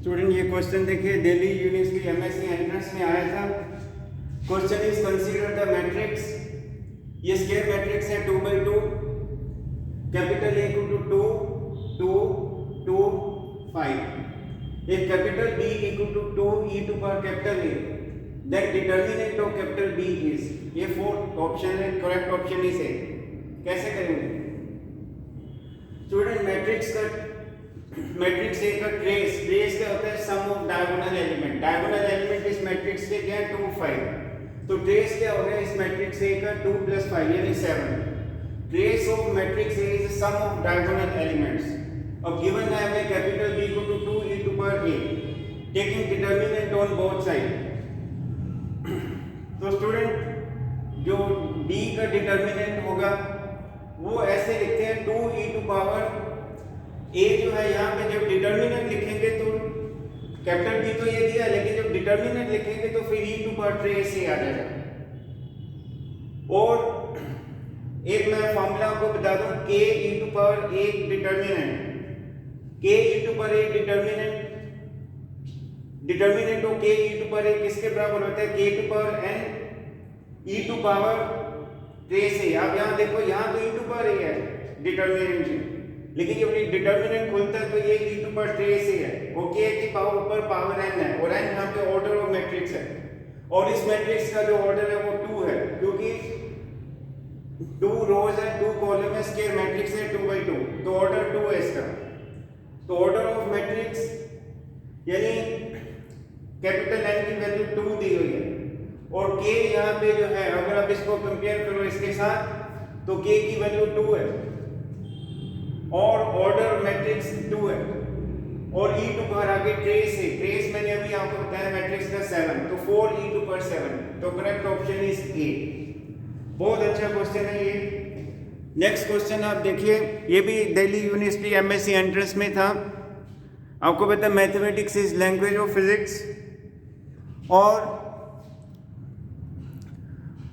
Student ये question देखिए, Delhi university MSc entrance में आया था। Question is consider the matrix, ये स्क्वायर मैट्रिक्स है 2/2, कैपिटल ए इक्वल टू 2 2 2 5, एक capital B equal to 2 e to power capital A, then determinant of capital B is, ये fourth option है, correct option is A. कैसे करेंगे student? Matrix A का trace क्या होता है? Sum of diagonal element. Diagonal element इस matrix के क्या है? 2 5। तो ट्रेस क्या हो गया इस मैट्रिक्स ए का? 2 + 5 यानी 7। Trace of matrix A is sum of diagonal elements. अब गिवन है हमें कैपिटल बी को 2 e to power a, taking determinant on both side. तो स्टूडेंट जो b का डिटर्मिनेंट होगा वो ऐसे लिखते हैं 2 e टू पावर a जो है, यहाँ पे जब डिटर्मिनेंट लिखेंगे तो कैपिटल B तो ये दिया, लेकिन जब डिटर्मिनेंट लिखेंगे तो फिर e to power trace a आ जाएगा। और एक मैं फॉर्मूला आपको बता दूं, k e to power a determinant, k e to power a determinant of k e to power a किसके बराबर होता है? k to power n e to power trace a। आप यहाँ देखो, यहाँ तो e टू पावर a है डिटर्मिनेंट, लेकिन जब डिटर्मिनेंट खुलता है तो ये e to power trace a है, ओके की पावर ऊपर पावर n है, और n यहाँ पे ऑर्डर ऑफ मैट्रिक्स है, और इस मैट्रिक्स का जो ऑर्डर है वो 2 है, क्योंकि 2 रोज है, 2 कॉलम है, स्क्वायर मैट्रिक्स है 2/2, तो ऑर्डर 2 है इसका। तो ऑर्डर ऑफ मैट्रिक्स यानी कैपिटल N की वैल्यू 2 दी हुई है, और k यहाँ पे जो है, अगर आप इसको कंपेयर करो इसके साथ तो k की वैल्यू 2 है, और ऑर्डर मैट्रिक्स 2 है, और e टू पावर आगे ट्रेस है। ट्रेस मैंने अभी आपको बताया मैट्रिक्स का 7, तो 4 e टू पावर 7, तो करेक्ट ऑप्शन इज ए। बहुत अच्छा क्वेश्चन है ये। नेक्स्ट क्वेश्चन आप देखिए, ये भी दिल्ली यूनिवर्सिटी एमएससी एंट्रेंस में था। आपको पता है mathematics is language of physics. और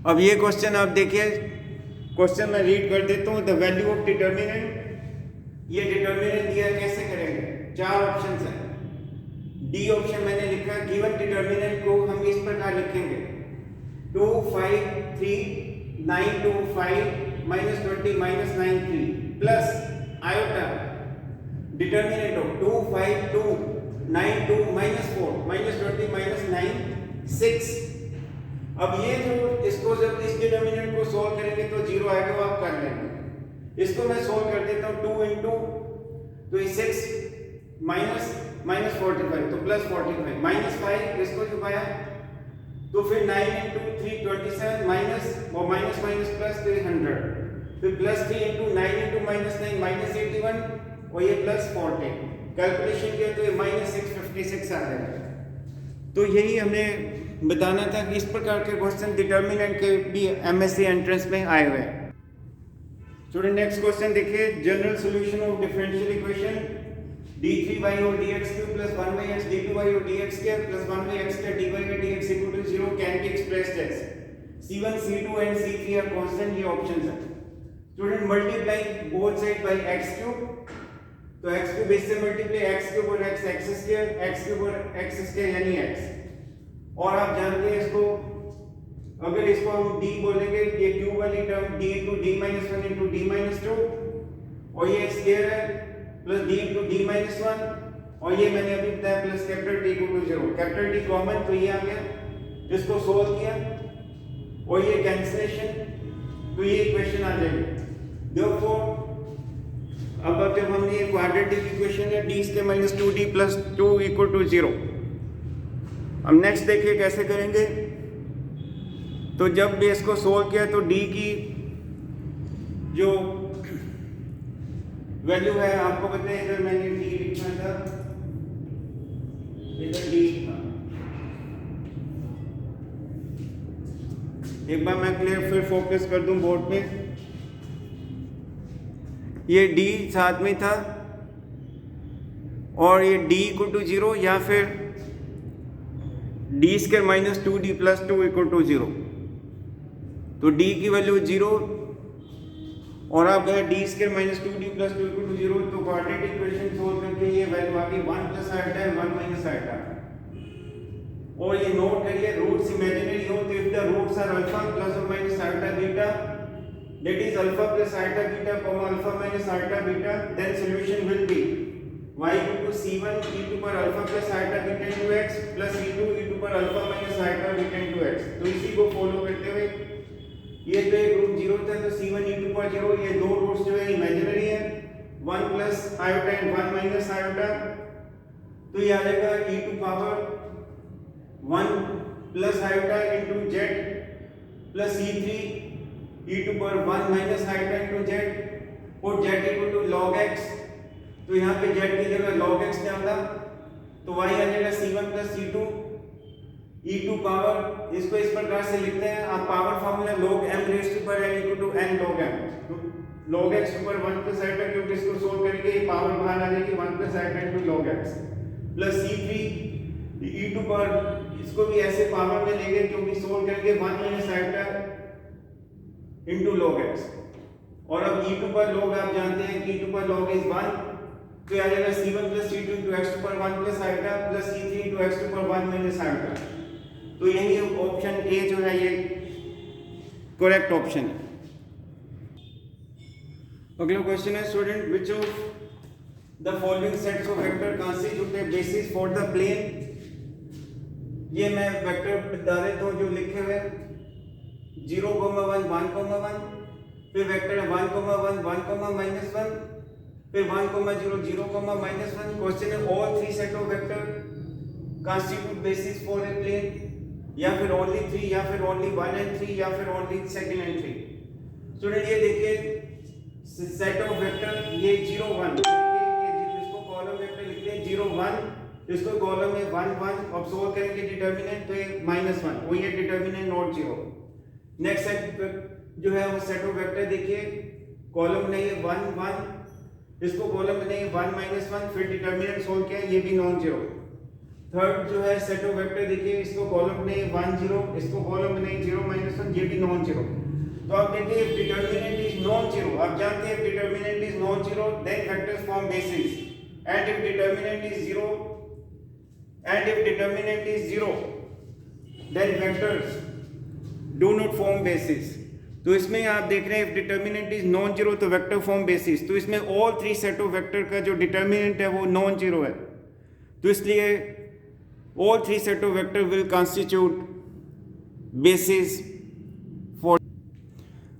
अब ये क्वेश्चन आप देखिए, क्वेश्चन मैं रीड कर देता हूँ। द वैल्यू ऑफ डिटर्मिनेंट, ये डिटर्मिनेंट दिया, कैसे करेंगे? 4 ऑप्शंस हैं। डी ऑप्शन मैंने लिखा, गिवन डिटर्मिनेंट को हम इस प्रकार लिखेंगे 2 5 3 9 2 5 -20 -9 3 प्लस आयोटा डिटर्मिनेंट ऑफ 2 5 2 9 2 -4 -20 -9 6। अब ये जो इसको जब इस डिटर्मिनेंट को सॉल्व करेंगे तो 0 आएगा, वो आप कर लेंगे। इसको मैं सॉल्व कर देता हूँ, 2 इंटू तो 6 -45 तो +45 -5, इसको छुपाया तो फिर 9 इंटू 3 27 माइनस और माइनस प्लस तो 100, फिर +3 इंटू 9 इंटू -9 -81, और ये +40। कैलकुलेशन किया तो ये -656 आ जाएगा। तो यही हमें बताना था कि इस प्रकार के क्वेश्चन डिटर्मिनेंट के भी एमएससी एंट्रेंस में आए हुए हैं। स्टूडेंट नेक्स्ट क्वेश्चन देखिए, general solution of differential equation d3y और dx³ + 1y d2y और dx² + 1y dy और dx = 0 can be expressed as c1 c2 and c3 are constant. ये ऑप्शंस है। Student multiply both side by x³, तो x³ इससे multiply x³ और x² x³ और x² यानी x। और आप जानते हैं इसको, अगर इसको हम d बोलेंगे, ये क्यूब वाली टर्म d * d - 1 * d - 2, और ये स्क्वायर है प्लस d * d - 1, और ये मैंने अभी बताया plus capital T = 0, capital T common तो ये आ गया। इसको सोल्व किया और ये कैंसिलेशन, तो ये इक्वेशन आ जाएगी। देयरफॉर अब जब हमने ये क्वाड्रेटिक इक्वेशन है d² - 2d + 2 = 0। अब नेक्स्ट देखिए कैसे करेंगे। तो जब भी इसको सोल्व किया तो d की जो वैल्यू है, आपको पता है इधर मैंने d लिखा था, इधर d था। एक बार मैं क्लियर फिर फोकस कर दूं बोर्ड पे, ये d साथ में था, और ये d = 0 या फिर d² - 2d + 2 = 0। तो d की वैल्यू 0, और आप अगर d² - 2d + 2 = 0, तो क्वाड्रेटिक इक्वेशन सोल्व करके ये वैल्यू आ गई 1 + 8 है 1 - माइनस आइटा। और ये नोट करिए, रूट्स इमेजिनरी हो तो if the roots are alpha plus और minus iota beta, that is alpha plus iota beta comma alpha minus iota beta, then solution will be y equal to c1 e to power alpha plus iota beta into x plus c2 e to power alpha minus iota beta into x। तो इसी को follow करते हुए ये तो एक root 0 था तो c1 e to power 0, ये दो रूट्स जो है इमेजिनरी है, 1 plus iota and 1 minus iota, तो ये आ जाएगा e to power 1 plus iota into z plus c3 e to power 1 minus iota into z, और z equal to log x, तो यहाँ पे z की जगह log x डालना तो y आ जाएगा c1 plus c2 e to power, इसको इस प्रकार से लिखते हैं आप, power formula log m raised to power n equal to n log m, तो log x ऊपर 1 plus iota, क्योंकि इसको सोल्व करेंगे ये पावर बाहर आ जाएगी 1 plus iota into log x plus c3 e to power, इसको भी ऐसे पावर में लेंगे क्योंकि सोल्व करेंगे 1 minus iota into log x, और अब e to power log आप जानते हैं कि e to power log is 1, तो आ जाएगा c1 plus c2 into x to power 1 plus iota plus c3 into x to power 1 minus iota। तो यही ऑप्शन ए जो है ये करेक्ट ऑप्शन है। अगला क्वेश्चन है student, which of the following sets of vector constitute a basis for the plane। ये मैं वेक्टर बता देता हूँ जो लिखे हुए 0,1 1,1, फिर वेक्टर 1,1 1,-1, फिर 1,0 0,-1। क्वेश्चन है all three set of vector constitute basis for a plane, या फिर ओनली 3, या फिर ओनली 1 and 3, या फिर ओनली 2nd and 3। स्टूडेंट ये देखिए सेट ऑफ वेक्टर ये 0 1, इसको कॉलम वेक्टर लिखते हैं 0 1, इसको कॉलम में 1 1, अब सोल्व करेंगे डिटरमिनेंट तो ये -1, वो ये डिटरमिनेंट नॉट 0। नेक्स्ट सेट जो है वो सेट ऑफ वेक्टर देखिए, कॉलम नहीं है 1 1, इसको कॉलम में नहीं 1 -1, फिर डिटरमिनेंट सोल्व किया ये भी नॉन 0। थर्ड जो है सेट ऑफ वेक्टर देखिए, इसको कॉलम में 1 0, इसको कॉलम में नहीं 0 -1, ये भी नॉन 0। तो आप देखिए डिटरमिनेंट इज नॉन 0, आप जानते हैं determinant is non 0 then vectors form basis, and if determinant is 0 then vectors do not form basis. तो इसमें आप देख रहे हैं इफ डिटरमिनेंट इज नॉन 0 तो वेक्टर फॉर्म बेसिस, तो इसमें all three set of vector का जो डिटरमिनेंट है वो नॉन 0 है, तो इसलिए all three set of vector will constitute basis for।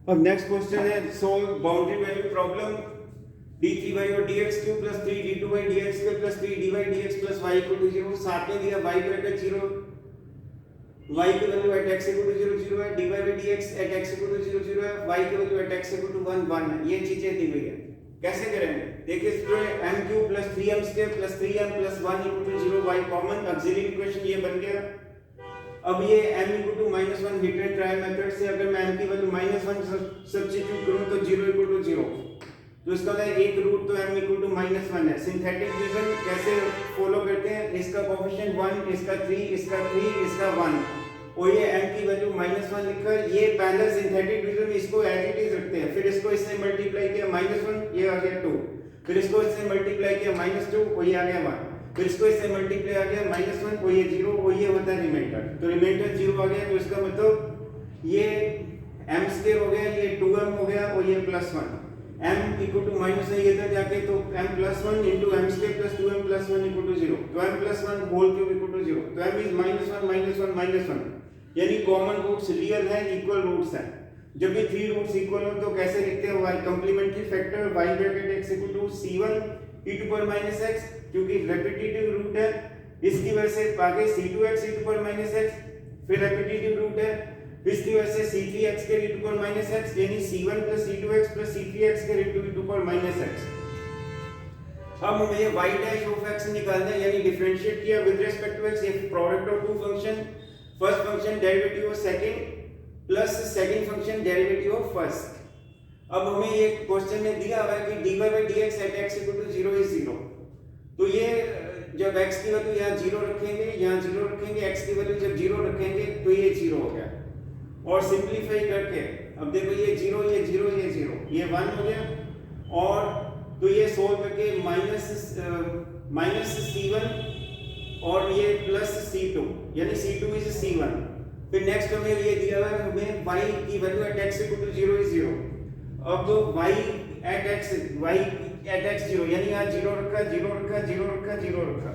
अब नेक्स्ट क्वेश्चन है solve boundary value problem d3y और dx cube plus 3 d2y dx cube plus 3 dy dx plus y equal to 0। साथ में दिया y bracket 0, y की value at x equal to 0 0 है, dy by dx at x equal to 0 0 है, y की value at x equal to 1 1 है। ये चीजें दी हुई है, कैसे करेंगे देखिए student, m cube plus 3m square plus 3m plus 1 equal to 0, y common auxiliary equation ये बन गया। अब ये m equal to -1 hit and trial method से अगर मैं m की वैल्यू -1 सब्स्टिट्यूट करूं तो 0 इक्वल टू 0, तो इसका मतलब एक रूट तो m इक्वल टू -1 है। सिंथेटिक डिवीजन कैसे फॉलो करते हैं, इसका कोएफिशिएंट 1, इसका 3, इसका 3, इसका 1, और ये m की वैल्यू -1 लिखकर ये पहले सिंथेटिक डिवीजन इसको एज इट इज रखते हैं, फिर इसको इससे मल्टीप्लाई किया -1 ये आ गया 2, फिर इसको इससे मल्टीप्लाई किया -2 वो ये आ गया 1, फिर इसको इससे मल्टीप्लाई आ गया -1 वो ये 0, वो ये होता है रिमाइंडर, तो रिमाइंडर 0 आ गया, तो इसका मतलब ये m स्क्वायर हो गया, ये 2m हो गया और ये +1, m इक्वल टू माइनस है इधर जाके तो m +1 into m square plus 2m + 1 equal to 0, तो m +1 whole cube equal to 0, तो m इज -1 -1 यानी कॉमन रूट्स रियल है, इक्वल रूट्स हैं। जब भी 3 रूट्स इक्वल हो तो कैसे लिखते हैं, y complementary factor y bracket x equal to c1 e to power -x, क्योंकि रेपिटेटिव रूट है इसकी वजह से आगे c2x e to power -x, फिर रेपिटेटिव रूट है इसकी वजह से c3x के e टू पावर -x, यानी c1 + c2x + c3x के e टू पावर -x। अब हमें ये y डैश ऑफ x निकालना है, यानी डिफरेंशिएट किया विद रिस्पेक्ट टू x, ये product of two function, first function derivative of second plus second function derivative of first. अब हमें ये क्वेश्चन में दिया हुआ है कि dy by dx at x equal to 0 is 0, तो ये जब x की वैल्यू यहाँ 0 रखेंगे, यहाँ 0 रखेंगे, x की वैल्यू जब 0 रखेंगे तो ये 0 हो गया, और सिंपलीफाई करके अब देखो ये 0 ये 0 ये 0 ये 1 हो गया, और तो ये सोल्व करके -c1 और ये प्लस C2 यानी C2 इज C1। फिर नेक्स्ट हमें ये दिया हुआ है हमें y की value at x equal to 0 is 0। अब y एट x 0 यानी यहाँ 0 रखा 0 रखा 0 रखा 0 रखा,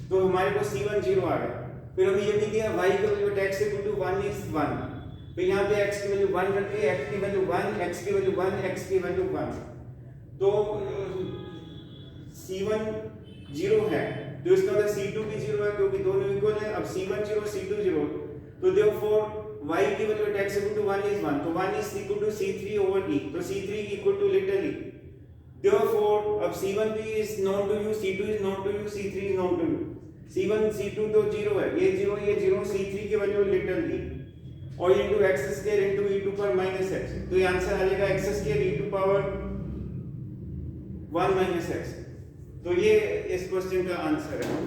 तो हमारे को C1 0 आ गया। फिर हमें ये भी दिया y की value at x equal to 1 is 1। फिर यहाँ पे x की वैल्यू 1 रखे, x की वैल्यू 1, x की वैल्यू 1, x की वैल्यू 1, तो C1 0 है, तो इसका मतलब C2 भी 0 है क्योंकि दोनों इक्वल है। अब C1 0 C2 0, तो देयरफॉर y की value at x equal to 1 is 1, तो 1 is equal to C3 over e, तो C3 equal to little e। Therefore अब C1 भी is known to you, C2 is known to you, C3 is known to you. C1 C2 तो 0 है, ये 0 ये 0, C3 की वैल्यू लिटिल e और into x square into e to power minus x, तो ये आंसर आ जाएगा x square e to power 1 minus x। तो ये इस क्वेश्चन का आंसर है।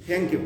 Thank you.